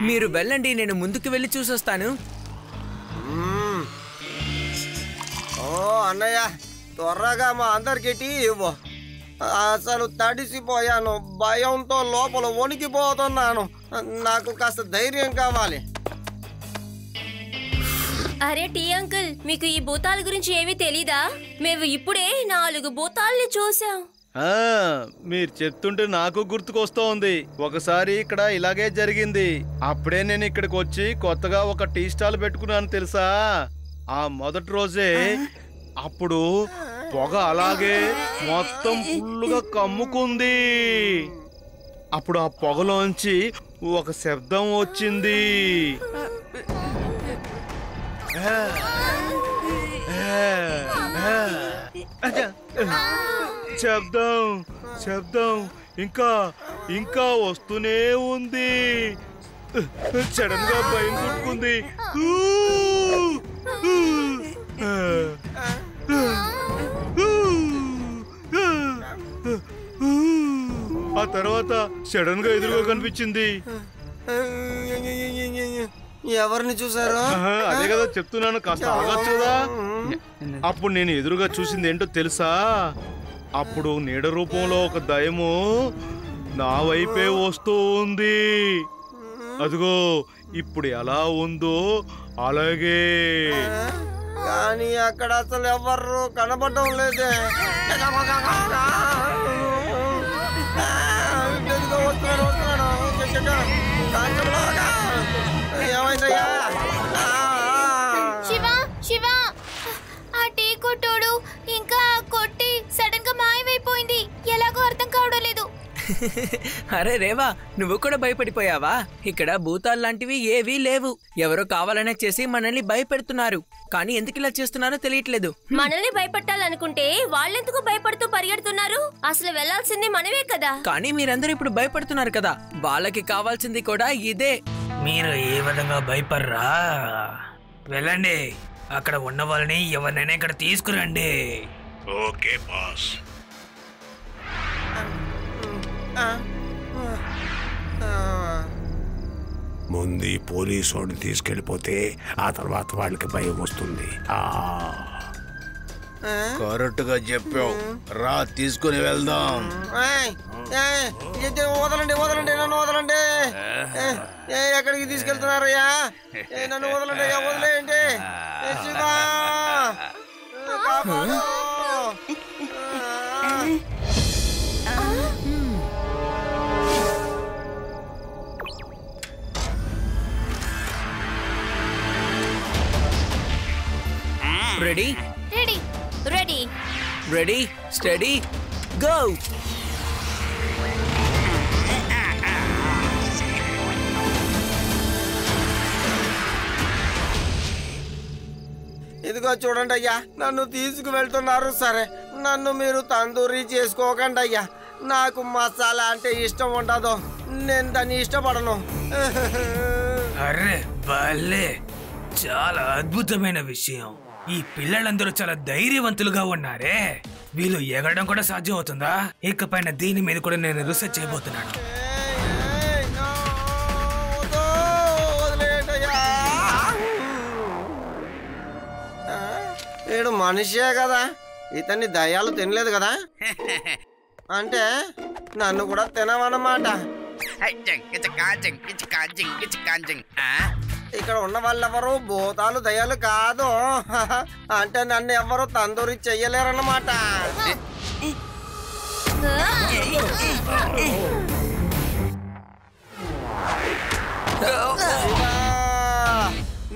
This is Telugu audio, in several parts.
మీరు వెళ్ళండి, నేను ముందుకు వెళ్ళి చూసొస్తాను. ఓ అన్నయ్య, త్వరగా మా అందరికి టీ ఇవ్వు. అసలు తడిసిపోయాను, భయంతో లోపల వణికిపోతున్నాను. నాకు కాస్త ధైర్యం కావాలి. అరే టీ అంకుల్, మీకు ఈ భూతాల గురించి ఏమీ తెలీదా? మేము ఇప్పుడే 4 భూతాల్ని చూసాం. మీరు చెప్తుంటే నాకు గుర్తుకొస్తోంది. ఒకసారి ఇక్కడ ఇలాగే జరిగింది. అప్పుడే నేను ఇక్కడికి వచ్చి కొత్తగా ఒక టీ స్టాల్ పెట్టుకున్నాను తెలుసా. ఆ మొదటి రోజే అప్పుడు పొగ అలాగే మొత్తం ఫుల్లుగా కమ్ముకుంది. అప్పుడు ఆ పొగలోంచి ఒక శబ్దం వచ్చింది. శబ్దం శబ్దం ఇంకా ఇంకా వస్తూనే ఉంది. సడన్ గా భయం చుట్టుకుంది. ఆ తర్వాత సడన్ గా ఎదురుగా కనిపించింది. ఎవరిని చూసారు? అదే కదా చెప్తున్నాను, కాస్త ఆగొచ్చు కదా. అప్పుడు నేను ఎదురుగా చూసింది ఏంటో తెలుసా? అప్పుడు నీడ రూపంలో ఒక దయ్యము నా వైపే వస్తూ ఉంది. అదిగో ఇప్పుడు ఎలా ఉందో అలాగే. కానీ అక్కడ అసలు ఎవరు కనబడడం లేదే. ఏమైందయ్యా? శివ శివ, ఆ టీ కొట్టోడు ఇంకా కొట్టి సడన్ గా మాయమైపోయింది. ఎలాగో అర్థం కావడం లేదు. అరే రేవా, నువ్వు కూడా భయపడిపోయావా? ఇక్కడ భూతాలు లాంటివి ఏవీ లేవు. ఎవరో కావాలనే చేసి మనల్ని భయపెడుతున్నారు. కానీ ఎందుకు ఇలా చేస్తున్నారో తెలియట్లేదు. మనల్ని భయపెట్టాలనుకుంటే వాళ్ళెందుకు భయపడుతూ పరిగెడుతున్నారు? అసలు వెళ్లాల్సింది మనమే కదా. కానీ మీరందరూ ఇప్పుడు భయపడుతున్నారు కదా, వాళ్ళకి కావాల్సింది కూడా ఇదే. మీరు ఏ విధంగా భయపడరా? వెళ్ళండి, అక్కడ ఉన్న వాళ్ళని ఎవరినైనా ఇక్కడ తీసుకురండి. Okay boss. ముందు పోలీసు వాడిని తీసుకెళ్ళిపోతే ఆ తర్వాత వాళ్ళకి భయం వస్తుంది. కరెక్ట్ గా చెప్పావు, రా తీసుకుని వెళ్దాం. వదలండి వదలండి, నన్ను వదలండి. ఎక్కడికి తీసుకెళ్తున్నారయ్యా? నన్ను వదలండి అయ్యా, వదిలేయండి. Shiva ready ready ready ready steady go. ఇదిగో చూడండి అయ్యా, నన్ను తీసుకువెళ్తున్నారు. సరే, నన్ను మీరు తందూరి చేసుకోకండి అయ్యా. నాకు మసాలా అంటే ఇష్టం ఉండదు, నేను దాన్ని ఇష్టపడను. అరే భలే, చాలా అద్భుతమైన విషయం. ఈ పిల్లలందరూ చాలా ధైర్యవంతులుగా ఉన్నారే. వీళ్ళు ఎగరడం కూడా సాధ్యం అవుతుందా? ఇకపైన దీని మీద కూడా నేను రీసెర్చ్ చేయబోతున్నాను. వీడు మనిషే కదా, ఇతన్ని దయ్యాలు తినలేదు కదా, అంటే నన్ను కూడా తినవన్నమాట. ఇక్కడ ఉన్న వాళ్ళెవరు భూతాలు దయ్యాలు కాదు, అంటే నన్ను ఎవరు తందూరి చెయ్యలేరన్నమాట.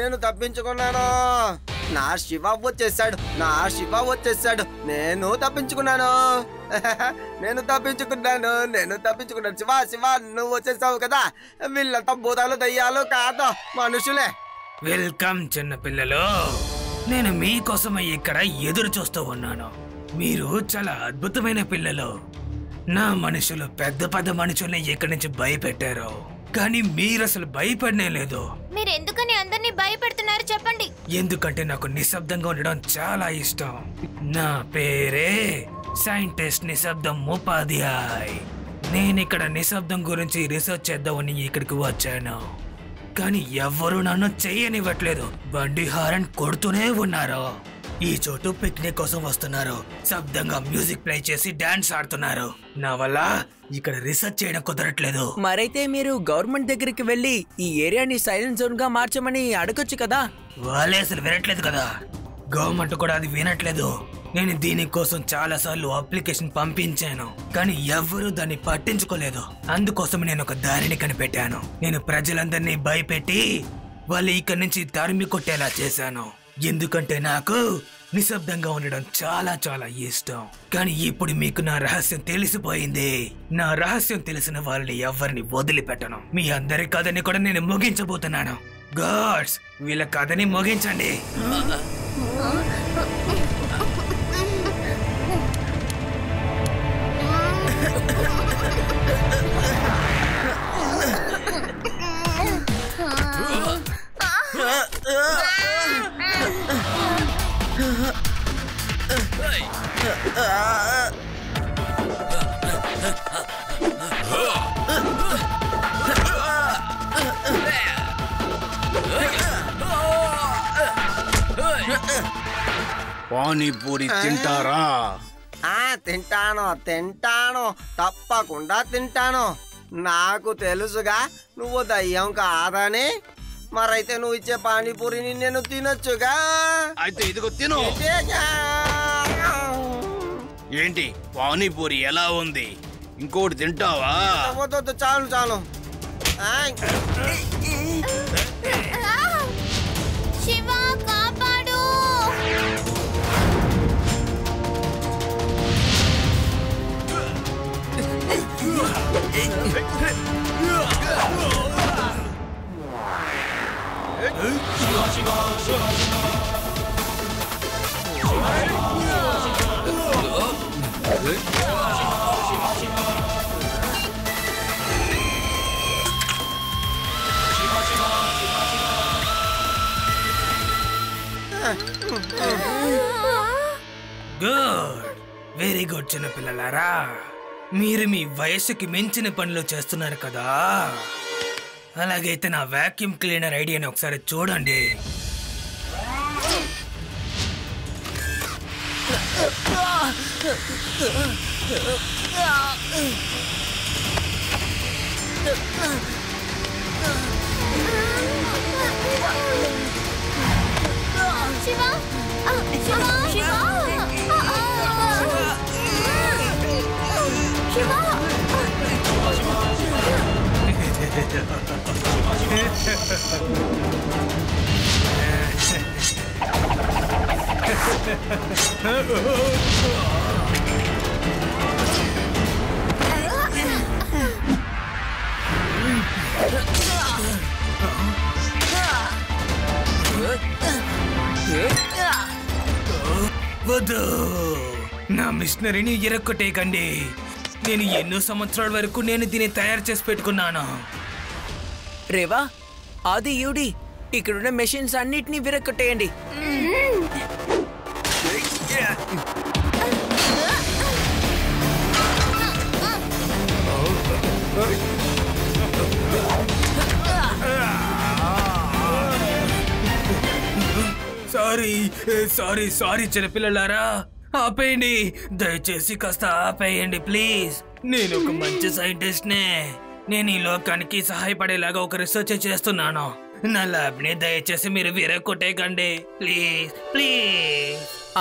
నేను తప్పించుకున్నాను. నా శివ వచ్చేసాడు, నా శివ వచ్చేసాడు. నేను తప్పించుకున్నాను, నేను తప్పించుకున్నాను, నేను తప్పించుకున్నాను. శివ శివ, నువ్వు వచ్చేసావు కదా. వీళ్ళంతా భూతాలు దయ్యాలు కాదు, మనుషులే. వెల్కమ్ చిన్న పిల్లలు, నేను మీకోసమే ఇక్కడ ఎదురు చూస్తూ ఉన్నాను. మీరు చాలా అద్భుతమైన పిల్లలు. నా మనుషులు పెద్ద పెద్ద మనుషుల్ని ఇక్కడి నుంచి భయపెట్టారు, కానీ మీరు అసలు భయపడనే లేదు. మీరు ఎందుకని అందరినీ భయపెడుతున్నారు చెప్పండి. ఎందుకంటే నాకు నిశ్శబ్దంగా ఉండడం చాలా ఇష్టం. నా పేరే సైంటిస్ట్ నిశ్శబ్దం ఉపాధ్యాయ్. నేను ఇక్కడ నిశ్శబ్దం గురించి రీసెర్చ్ చేద్దామని ఇక్కడికి వచ్చాను, కానీ ఎవ్వరూ నన్ను చెయ్యనివ్వట్లేదు. బండి హారన్ కొడుతూనే ఉన్నారు. ఈ చోటు పిక్నిక్ కోసం వస్తున్నారు, శబ్దంగా మ్యూజిక్ ప్లే చేసి డాన్స్ ఆడుతున్నారు. నా వల్ల ఇక్కడ రీసెర్చ్ చేయడం కుదరట్లేదు. మరైతే మీరు గవర్నమెంట్ దగ్గరికి వెళ్ళి ఈ ఏరియాని సైలెంట్ జోన్ గా మార్చమని అడగొచ్చు కదా. వాళ్ళే అసలు వినట్లేదు కదా, గవర్నమెంట్ కూడా అది వినట్లేదు. నేను దీనికోసం చాలా సార్లు అప్లికేషన్ పంపించాను, కానీ ఎవ్వరూ దాన్ని పట్టించుకోలేదు. అందుకోసం నేను ఒక దారిని కనిపెట్టాను. నేను ప్రజలందరినీ భయపెట్టి వాళ్ళు ఇక్కడి నుంచి తరిమి కొట్టేలా చేశాను. ఎందుకంటే నాకు నిశ్శబ్దంగా ఉండడం చాలా చాలా ఇష్టం. కానీ ఇప్పుడు మీకు నా రహస్యం తెలిసిపోయింది. నా రహస్యం తెలిసిన వాళ్ళని ఎవరిని వదిలిపెట్టను. మీ అందరి కథని కూడా నేను ముగించబోతున్నాను. గాడ్స్, వీళ్ళ కథని ముగించండి. పానీపూరి తింటారా? తింటాను, తప్పకుండా తింటాను. నాకు తెలుసుగా నువ్వు దయ్యం కాదని. మరైతే నువ్వు ఇచ్చే పానీపూరిని నేను తినొచ్చుగా. అయితే ఇదిగో తిను. ఏంటి పానీపూరి ఎలా ఉంది? ఇంకోటి తింటావా? వద్దు, చాలు. శివ, కాపాడు. గుడ్, వెరీ గుడ్ చిన్నపిల్లలారా. మీరు మీ వయస్సుకి మించిన పనులు చేస్తున్నారు కదా. అలాగైతే నా వాక్యూమ్ క్లీనర్ ఐడియాని ఒకసారి చూడండి. శివ, వద్దు, నా మిషనరీని ఇరక్కొట్టేయకండి. నేను ఎన్నో సంవత్సరాల వరకు నేను దీన్ని తయారు చేసి పెట్టుకున్నాను. రేవా, ఆది, యూడి, ఇక్కడున్న మెషిన్స్ అన్నిటినీ విరక్కొట్టేయండి. సారీ చిన్నపిల్లలారా, ఆపేయండి. దయచేసి కాస్త ఆపేయండి ప్లీజ్. నేను ఒక మంచి సైంటిస్ట్ నే. నేను ఈ లోకానికి సహాయపడేలాగా ఒక రీసెర్చ్ చేస్తున్నాను. నా ల్యాబ్ ని దయచేసి మీరు విరగొట్టేయకండి ప్లీజ్.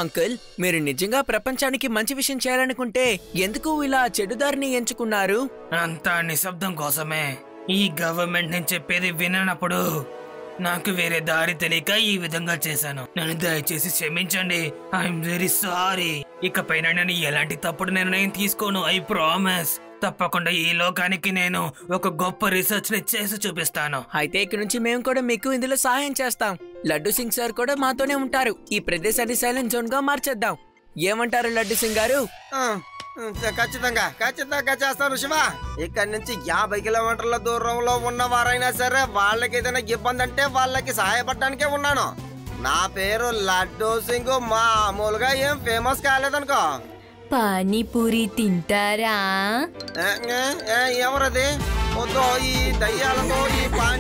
అంకుల్, మీరు నిజంగా ప్రపంచానికి మంచి విషయం చేయాలనుకుంటే ఎందుకు ఇలా చెడుదారిని ఎంచుకున్నారు? అంతా నిశ్శబ్దం కోసమే. ఈ గవర్నమెంట్ నేను చెప్పేది విననప్పుడు నాకు వేరే దారి తెలియక ఈ విధంగా చేశాను. నన్ను దయచేసి క్షమించండి. I'm very sorry. ఇకపైన నేను ఎలాంటి తప్పుడు నిర్ణయం తీసుకోను. I promise. తప్పకుండా ఈ లోకానికి నేను ఒక గొప్ప రీసెర్చ్ ని చేసి చూపిస్తాను. అయితే ఇక్కడి నుంచి మేము కూడా మీకు ఇందులో సహాయం చేస్తాం. లడ్డు సింగ్ సార్ కూడా మాతోనే ఉంటారు. ఈ ప్రదేశాన్ని సైలెంట్ జోన్ గా మార్చేద్దాం. ఏమంటారు లడ్డు సింగ్ గారు? ఖచ్చితంగా చేస్తాను శివ. ఇక్కడి నుంచి 50 కిలోమీటర్ల దూరంలో ఉన్న వారైనా సరే వాళ్ళకి ఏదైనా ఇబ్బంది అంటే వాళ్ళకి సహాయపడడానికే ఉన్నాను. నా పేరు లడ్డు సింగ్. మామూలుగా ఏం ఫేమస్ కాలేదనుకో. పానీపూరి తింటారా? ఎవరది? ఈ దయ్యాలతో ఈ పానీ